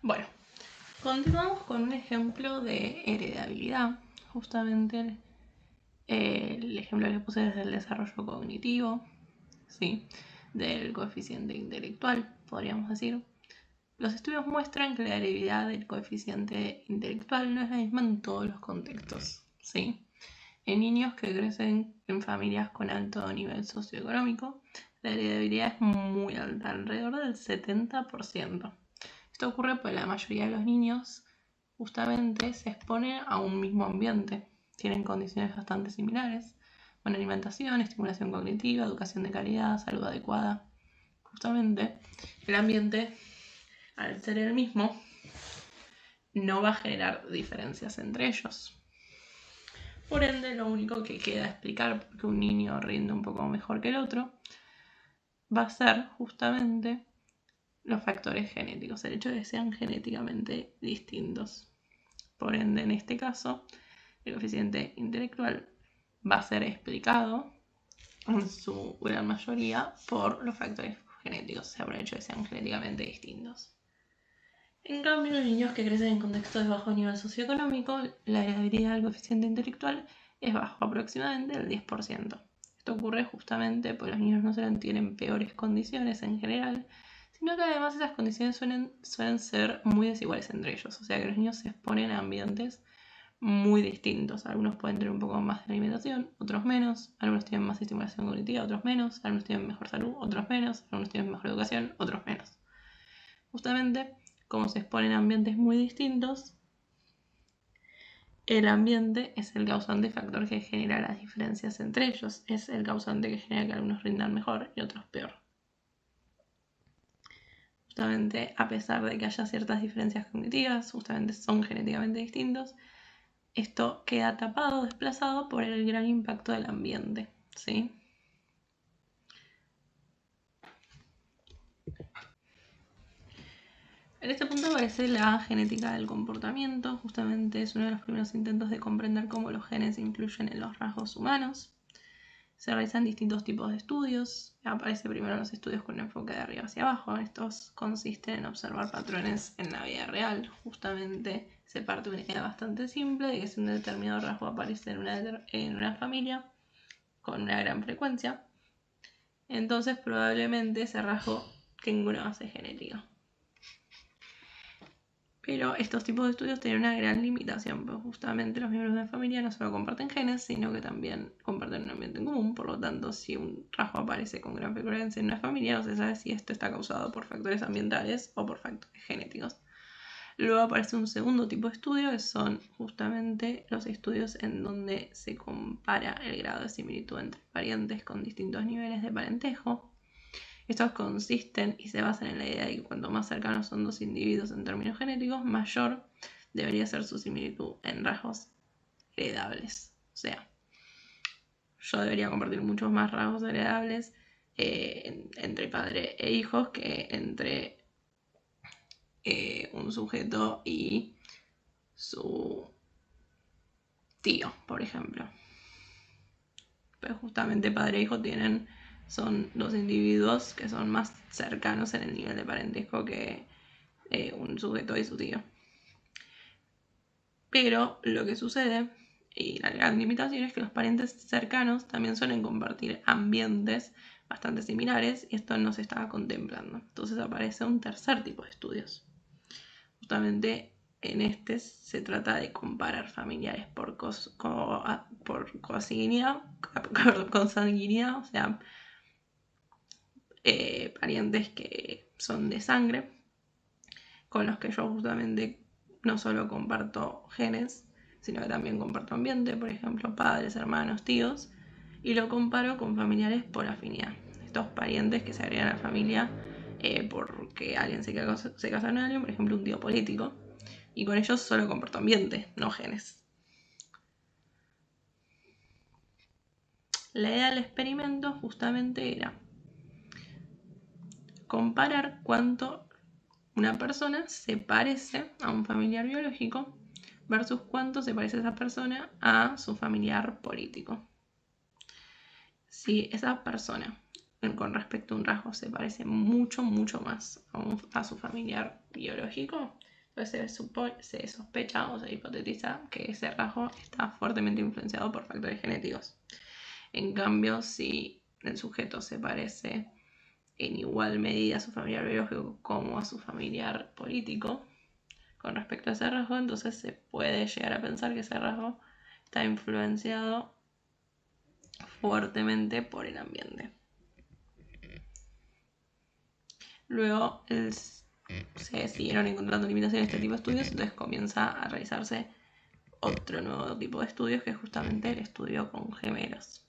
Bueno, continuamos con un ejemplo de heredabilidad. Justamente el ejemplo que puse es del desarrollo cognitivo, ¿sí? Del coeficiente intelectual, podríamos decir. Los estudios muestran que la heredabilidad del coeficiente intelectual no es la misma en todos los contextos, ¿sí? En niños que crecen en familias con alto nivel socioeconómico, la heredabilidad es muy alta, alrededor del 70%. Esto ocurre porque la mayoría de los niños justamente se exponen a un mismo ambiente. Tienen condiciones bastante similares. Buena alimentación, estimulación cognitiva, educación de calidad, salud adecuada. Justamente el ambiente, al ser el mismo, no va a generar diferencias entre ellos. Por ende, lo único que queda explicar por qué un niño rinde un poco mejor que el otro va a ser justamente los factores genéticos, el hecho de que sean genéticamente distintos. Por ende, en este caso, el coeficiente intelectual va a ser explicado en su gran mayoría por los factores genéticos, o sea, por el hecho de que sean genéticamente distintos. En cambio, los niños que crecen en contextos de bajo nivel socioeconómico, la heredabilidad del coeficiente intelectual es bajo, aproximadamente el 10%. Esto ocurre justamente porque los niños no solo tienen peores condiciones en general, sino que además esas condiciones suelen ser muy desiguales entre ellos. O sea que los niños se exponen a ambientes muy distintos. Algunos pueden tener un poco más de alimentación, otros menos. Algunos tienen más estimulación cognitiva, otros menos. Algunos tienen mejor salud, otros menos. Algunos tienen mejor educación, otros menos. Justamente, como se exponen a ambientes muy distintos, el ambiente es el causante factor que genera las diferencias entre ellos. Es el causante que genera que algunos rindan mejor y otros peor. Justamente, a pesar de que haya ciertas diferencias cognitivas, justamente son genéticamente distintos, esto queda tapado, desplazado por el gran impacto del ambiente, ¿sí? En este punto aparece la genética del comportamiento. Justamente es uno de los primeros intentos de comprender cómo los genes influyen en los rasgos humanos. Se realizan distintos tipos de estudios. Aparece primero los estudios con un enfoque de arriba hacia abajo. Estos consisten en observar patrones en la vida real. Justamente se parte de una idea bastante simple de que si un determinado rasgo aparece en una familia con una gran frecuencia, entonces probablemente ese rasgo tenga una base genética. Pero estos tipos de estudios tienen una gran limitación, porque justamente los miembros de la familia no solo comparten genes, sino que también comparten un ambiente en común. Por lo tanto, si un rasgo aparece con gran frecuencia en una familia, no se sabe si esto está causado por factores ambientales o por factores genéticos. Luego aparece un segundo tipo de estudio, que son justamente los estudios en donde se compara el grado de similitud entre parientes con distintos niveles de parentesco. Estos consisten y se basan en la idea de que cuanto más cercanos son dos individuos en términos genéticos, mayor debería ser su similitud en rasgos heredables. O sea, yo debería compartir muchos más rasgos heredables entre padre e hijos que entre un sujeto y su tío, por ejemplo. Pero justamente padre e hijo son dos individuos que son más cercanos en el nivel de parentesco que un sujeto y su tío. Pero lo que sucede, y la gran limitación, es que los parientes cercanos también suelen compartir ambientes bastante similares y esto no se estaba contemplando. Entonces aparece un tercer tipo de estudios. Justamente en este se trata de comparar familiares por consanguinidad, o sea, parientes que son de sangre, con los que yo justamente no solo comparto genes, sino que también comparto ambiente, por ejemplo, padres, hermanos, tíos, y lo comparo con familiares por afinidad. Estos parientes que se agregan a la familia porque alguien se casa con alguien, por ejemplo, un tío político, y con ellos solo comparto ambiente, no genes. La idea del experimento justamente era comparar cuánto una persona se parece a un familiar biológico versus cuánto se parece esa persona a su familiar político. Si esa persona con respecto a un rasgo se parece mucho más a su familiar biológico, pues se sospecha o se hipotetiza que ese rasgo está fuertemente influenciado por factores genéticos. En cambio, si el sujeto se parece en igual medida a su familiar biológico como a su familiar político con respecto a ese rasgo, entonces se puede llegar a pensar que ese rasgo está influenciado fuertemente por el ambiente. Luego se siguieron encontrando limitaciones de este tipo de estudios, entonces comienza a realizarse otro nuevo tipo de estudios, que es justamente el estudio con gemelos.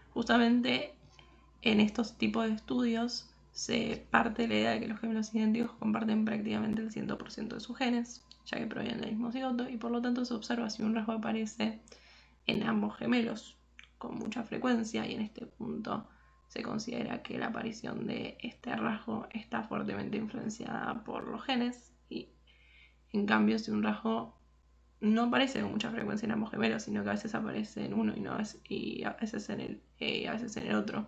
Justamente en estos tipos de estudios se parte de la idea de que los gemelos idénticos comparten prácticamente el 100% de sus genes, ya que provienen del mismo cigoto, y por lo tanto se observa si un rasgo aparece en ambos gemelos con mucha frecuencia, y en este punto se considera que la aparición de este rasgo está fuertemente influenciada por los genes, y en cambio si un rasgo no aparece con mucha frecuencia en ambos gemelos, sino que a veces aparece en uno y a veces en el otro,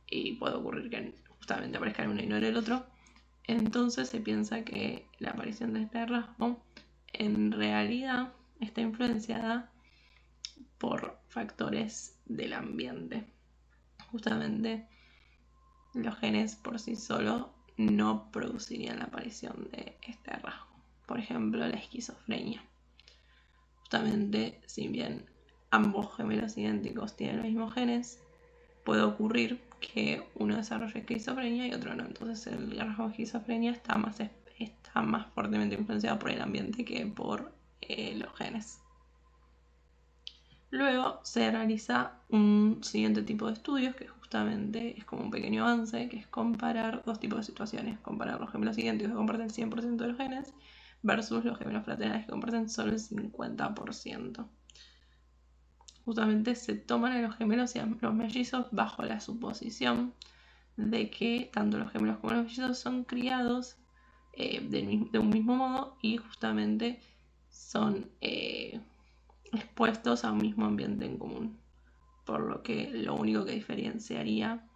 y puede ocurrir que justamente aparezca en uno y no en el otro, entonces se piensa que la aparición de este rasgo en realidad está influenciada por factores del ambiente. Justamente los genes por sí solos no producirían la aparición de este rasgo. Por ejemplo, la esquizofrenia. Justamente, si bien ambos gemelos idénticos tienen los mismos genes, puede ocurrir que uno desarrolle esquizofrenia y otro no. Entonces el rasgo de esquizofrenia está más fuertemente influenciado por el ambiente que por los genes. Luego se realiza un siguiente tipo de estudios, que justamente es como un pequeño avance, que es comparar dos tipos de situaciones. Comparar los gemelos idénticos que comparten el 100% de los genes versus los gemelos fraternales que comparten solo el 50%. Justamente se toman a los gemelos y a los mellizos bajo la suposición de que tanto los gemelos como los mellizos son criados de un mismo modo y justamente son expuestos a un mismo ambiente en común, por lo que lo único que diferenciaría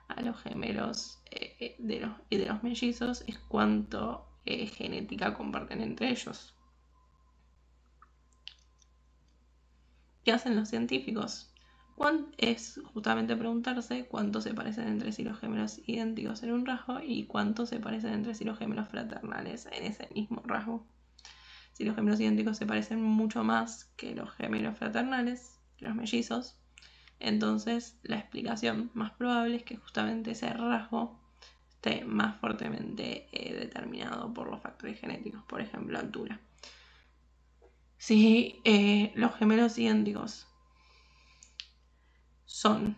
a los gemelos y de los mellizos es cuánto genética comparten entre ellos. ¿Qué hacen los científicos? Es justamente preguntarse cuánto se parecen entre sí los gemelos idénticos en un rasgo y cuánto se parecen entre sí los gemelos fraternales en ese mismo rasgo. Si los gemelos idénticos se parecen mucho más que los gemelos fraternales, que los mellizos, entonces la explicación más probable es que justamente ese rasgo esté más fuertemente determinado por los factores genéticos, por ejemplo, altura. Si los gemelos idénticos son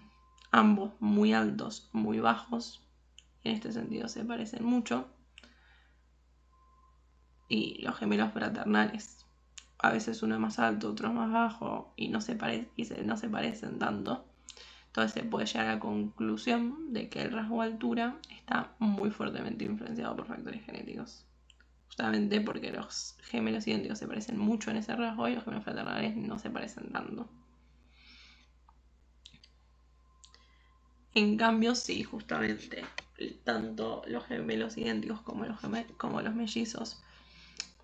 ambos muy altos, muy bajos, en este sentido se parecen mucho, y los gemelos fraternales, a veces uno es más alto, otro es más bajo, y no se parecen tanto, entonces se puede llegar a la conclusión de que el rasgo de altura está muy fuertemente influenciado por factores genéticos. Justamente porque los gemelos idénticos se parecen mucho en ese rasgo y los gemelos fraternales no se parecen tanto. En cambio, sí, justamente, tanto los gemelos idénticos como los mellizos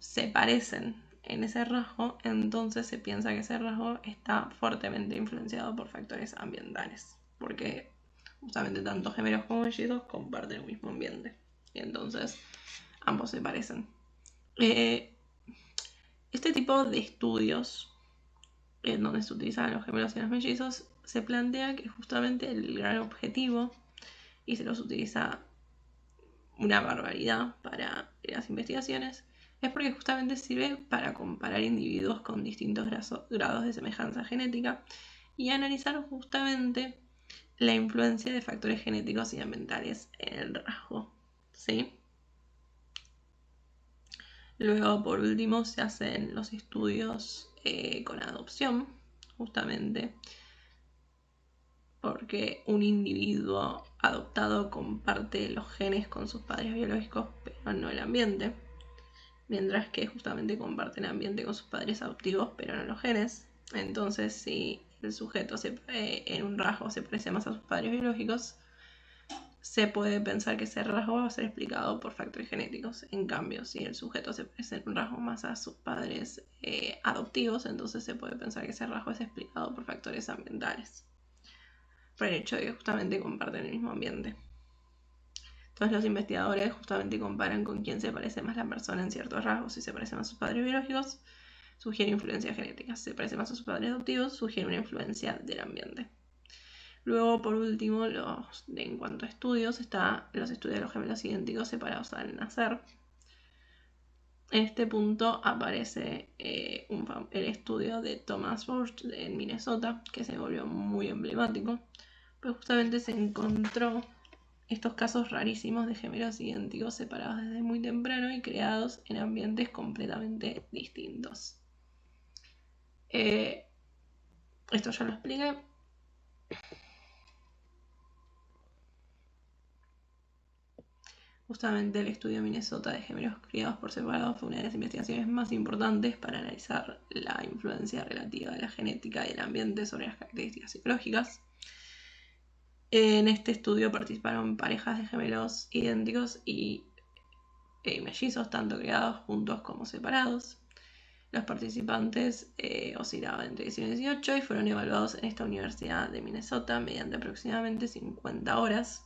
se parecen en ese rasgo, entonces se piensa que ese rasgo está fuertemente influenciado por factores ambientales, porque justamente tanto gemelos como mellizos comparten el mismo ambiente, y entonces ambos se parecen. Este tipo de estudios, en donde se utilizan los gemelos y los mellizos, se plantea que justamente el gran objetivo, y se los utiliza una barbaridad para las investigaciones, es porque justamente sirve para comparar individuos con distintos grados de semejanza genética y analizar justamente la influencia de factores genéticos y ambientales en el rasgo, ¿sí? Luego, por último, se hacen los estudios con adopción, justamente porque un individuo adoptado comparte los genes con sus padres biológicos, pero no el ambiente, mientras que justamente comparte el ambiente con sus padres adoptivos, pero no los genes. Entonces, si el sujeto en un rasgo se parece más a sus padres biológicos, se puede pensar que ese rasgo va a ser explicado por factores genéticos. En cambio, si el sujeto se parece en un rasgo más a sus padres adoptivos, entonces se puede pensar que ese rasgo es explicado por factores ambientales, por el hecho de que justamente comparten el mismo ambiente. Entonces los investigadores justamente comparan con quién se parece más la persona en ciertos rasgos. Si se parece más a sus padres biológicos, sugiere influencia genética. Si se parece más a sus padres adoptivos, sugiere una influencia del ambiente. Luego, por último, en cuanto a estudios, están los estudios de los gemelos idénticos separados al nacer. En este punto aparece el estudio de Thomas Burch en Minnesota, que se volvió muy emblemático, pues justamente se encontró estos casos rarísimos de gemelos idénticos separados desde muy temprano y creados en ambientes completamente distintos. Esto ya lo expliqué. Justamente el estudio de Minnesota de gemelos criados por separado fue una de las investigaciones más importantes para analizar la influencia relativa de la genética y el ambiente sobre las características psicológicas. En este estudio participaron parejas de gemelos idénticos y mellizos, tanto criados juntos como separados. Los participantes oscilaban entre 19 y 18 y fueron evaluados en esta universidad de Minnesota mediante aproximadamente 50 horas,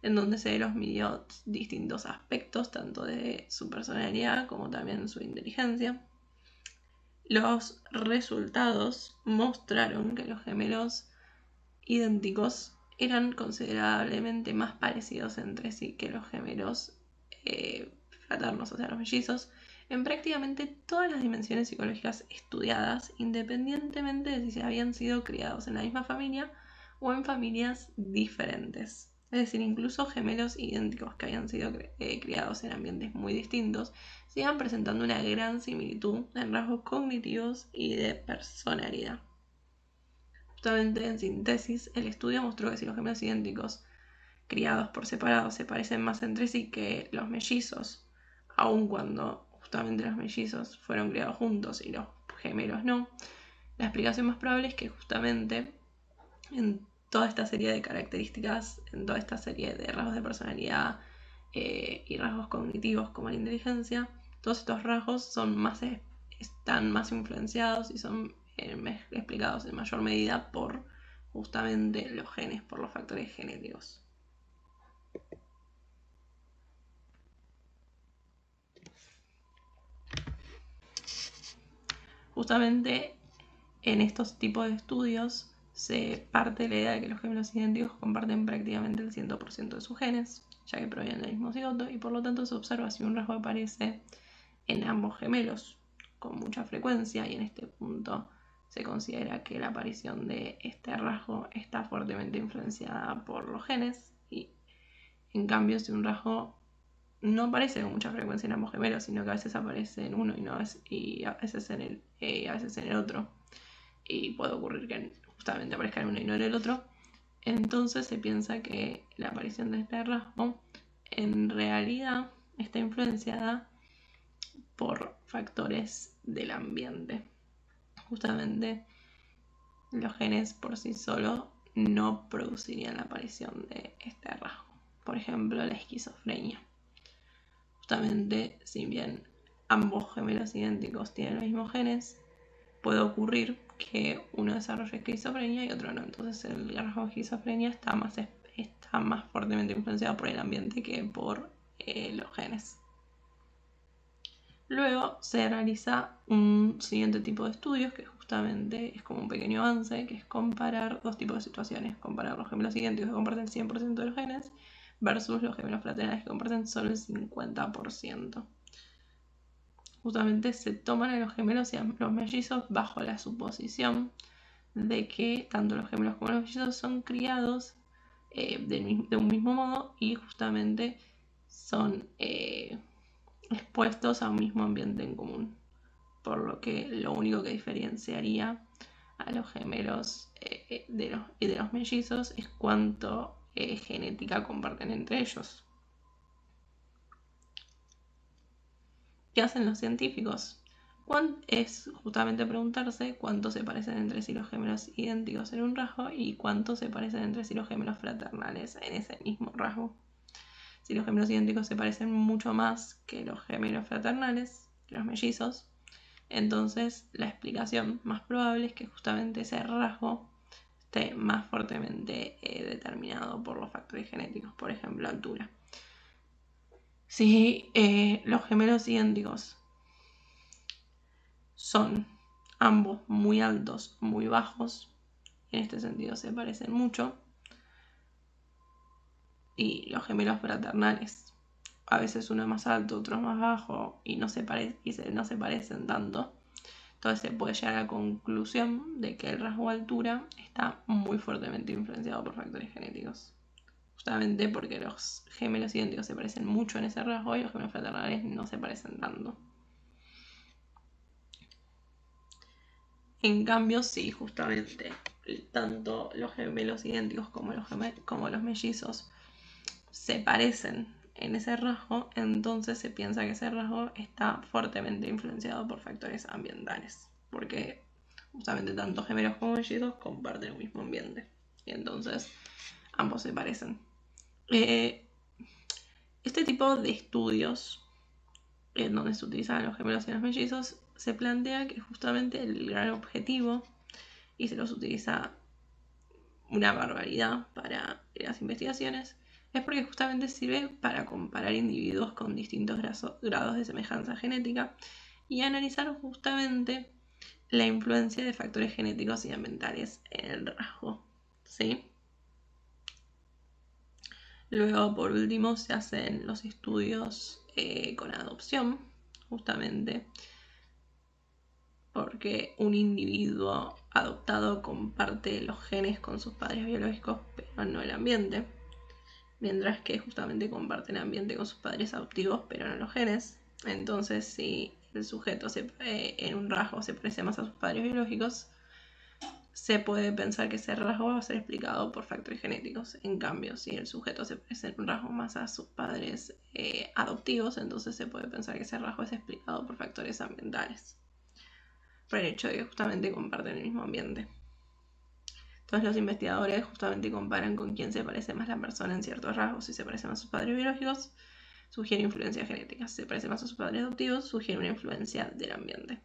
en donde se los midió distintos aspectos, tanto de su personalidad como también su inteligencia. Los resultados mostraron que los gemelos idénticos eran considerablemente más parecidos entre sí que los gemelos fraternos, o sea, los mellizos, en prácticamente todas las dimensiones psicológicas estudiadas, independientemente de si se habían sido criados en la misma familia o en familias diferentes. Es decir, incluso gemelos idénticos que habían sido criados en ambientes muy distintos, se iban presentando una gran similitud en rasgos cognitivos y de personalidad. Justamente en síntesis, el estudio mostró que si los gemelos idénticos criados por separado se parecen más entre sí que los mellizos, aun cuando justamente los mellizos fueron criados juntos y los gemelos no, la explicación más probable es que justamente en toda esta serie de características, en toda esta serie de rasgos de personalidad y rasgos cognitivos como la inteligencia, todos estos rasgos están más influenciados y son explicados en mayor medida por justamente los genes, por los factores genéticos. Justamente en estos tipos de estudios se parte de la idea de que los gemelos idénticos comparten prácticamente el 100% de sus genes, ya que provienen del mismo cigoto, y por lo tanto se observa si un rasgo aparece en ambos gemelos con mucha frecuencia, y en este punto se considera que la aparición de este rasgo está fuertemente influenciada por los genes, y en cambio si un rasgo no aparece con mucha frecuencia en ambos gemelos, sino que a veces aparece en uno y a veces en el otro, y puede ocurrir que justamente aparezca en uno y no en el otro, entonces se piensa que la aparición de este rasgo en realidad está influenciada por factores del ambiente. Justamente los genes por sí solos no producirían la aparición de este rasgo. Por ejemplo, la esquizofrenia. Justamente, si bien ambos gemelos idénticos tienen los mismos genes, puede ocurrir que uno desarrolle esquizofrenia y otro no. Entonces el rasgo de esquizofrenia está más fuertemente influenciado por el ambiente que por los genes. Luego se realiza un siguiente tipo de estudios que justamente es como un pequeño avance, que es comparar dos tipos de situaciones. Comparar los gemelos idénticos que comparten el 100% de los genes versus los gemelos fraternales que comparten solo el 50%. Justamente se toman a los gemelos y a los mellizos bajo la suposición de que tanto los gemelos como los mellizos son criados de un mismo modo y justamente son expuestos a un mismo ambiente en común, por lo que lo único que diferenciaría a los gemelos de los mellizos es cuánto genética comparten entre ellos. ¿Qué hacen los científicos? Es justamente preguntarse cuánto se parecen entre sí los gemelos idénticos en un rasgo y cuánto se parecen entre sí los gemelos fraternales en ese mismo rasgo. Si los gemelos idénticos se parecen mucho más que los gemelos fraternales, que los mellizos, entonces la explicación más probable es que justamente ese rasgo esté más fuertemente determinado por los factores genéticos, por ejemplo, altura. Si los gemelos idénticos son ambos muy altos, muy bajos, en este sentido se parecen mucho, y los gemelos fraternales, a veces uno es más alto, otro es más bajo, y no se parecen tanto, entonces se puede llegar a la conclusión de que el rasgo altura está muy fuertemente influenciado por factores genéticos. Justamente porque los gemelos idénticos se parecen mucho en ese rasgo y los gemelos fraternales no se parecen tanto. En cambio, sí, justamente, tanto los gemelos idénticos como los mellizos se parecen en ese rasgo, entonces se piensa que ese rasgo está fuertemente influenciado por factores ambientales, porque justamente tanto gemelos como mellizos comparten el mismo ambiente, y entonces ambos se parecen. Este tipo de estudios, en donde se utilizan los gemelos y los mellizos, se plantea que justamente el gran objetivo, y se los utiliza una barbaridad para las investigaciones, es porque justamente sirve para comparar individuos con distintos grados de semejanza genética y analizar justamente la influencia de factores genéticos y ambientales en el rasgo, ¿sí? Luego, por último, se hacen los estudios con adopción, justamente porque un individuo adoptado comparte los genes con sus padres biológicos, pero no el ambiente, mientras que justamente comparten ambiente con sus padres adoptivos, pero no los genes. Entonces, si el sujeto en un rasgo se parece más a sus padres biológicos, se puede pensar que ese rasgo va a ser explicado por factores genéticos. En cambio, si el sujeto se parece en un rasgo más a sus padres adoptivos, entonces se puede pensar que ese rasgo es explicado por factores ambientales, por el hecho de que justamente comparten el mismo ambiente. Entonces los investigadores justamente comparan con quién se parece más la persona en ciertos rasgos. Si se parece más a sus padres biológicos, sugiere influencia genética. Si se parece más a sus padres adoptivos, sugiere una influencia del ambiente.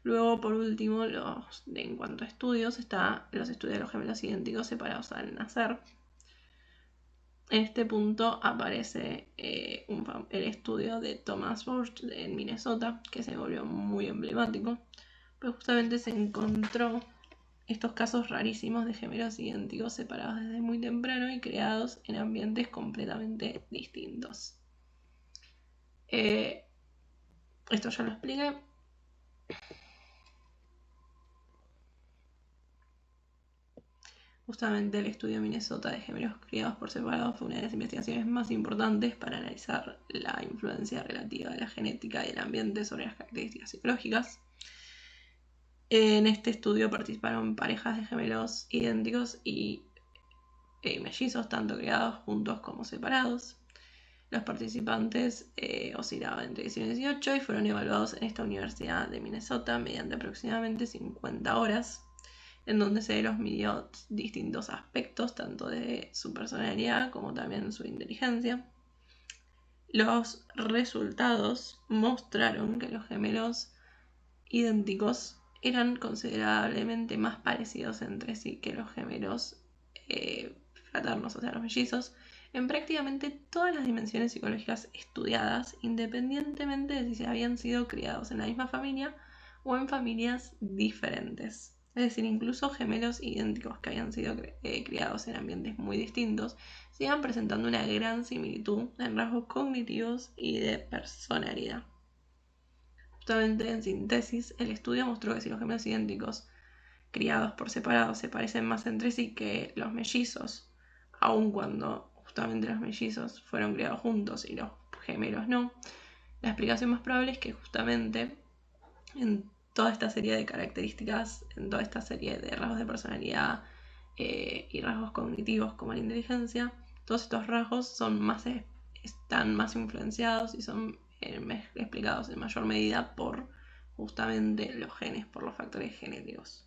Luego, por último, en cuanto a estudios, están los estudios de los gemelos idénticos separados al nacer. En este punto aparece el estudio de Thomas Burch en Minnesota, que se volvió muy emblemático, pues justamente se encontró estos casos rarísimos de gemelos idénticos separados desde muy temprano y creados en ambientes completamente distintos. Esto ya lo expliqué. Justamente el estudio Minnesota de gemelos criados por separado fue una de las investigaciones más importantes para analizar la influencia relativa de la genética y del ambiente sobre las características psicológicas. En este estudio participaron parejas de gemelos idénticos y mellizos, tanto criados juntos como separados. Los participantes oscilaban entre 19 y 18 y fueron evaluados en esta universidad de Minnesota mediante aproximadamente 50 horas, en donde se los midió distintos aspectos, tanto de su personalidad como también su inteligencia. Los resultados mostraron que los gemelos idénticos eran considerablemente más parecidos entre sí que los gemelos fraternos, o sea, los mellizos, en prácticamente todas las dimensiones psicológicas estudiadas, independientemente de si se habían sido criados en la misma familia o en familias diferentes. Es decir, incluso gemelos idénticos que habían sido criados en ambientes muy distintos, sigan presentando una gran similitud en rasgos cognitivos y de personalidad. Justamente en síntesis, el estudio mostró que si los gemelos idénticos criados por separado se parecen más entre sí que los mellizos, aun cuando justamente los mellizos fueron criados juntos y los gemelos no, la explicación más probable es que justamente en toda esta serie de características, en toda esta serie de rasgos de personalidad y rasgos cognitivos como la inteligencia, todos estos rasgos están más influenciados y son explicados en mayor medida por justamente los genes por los factores genéticos.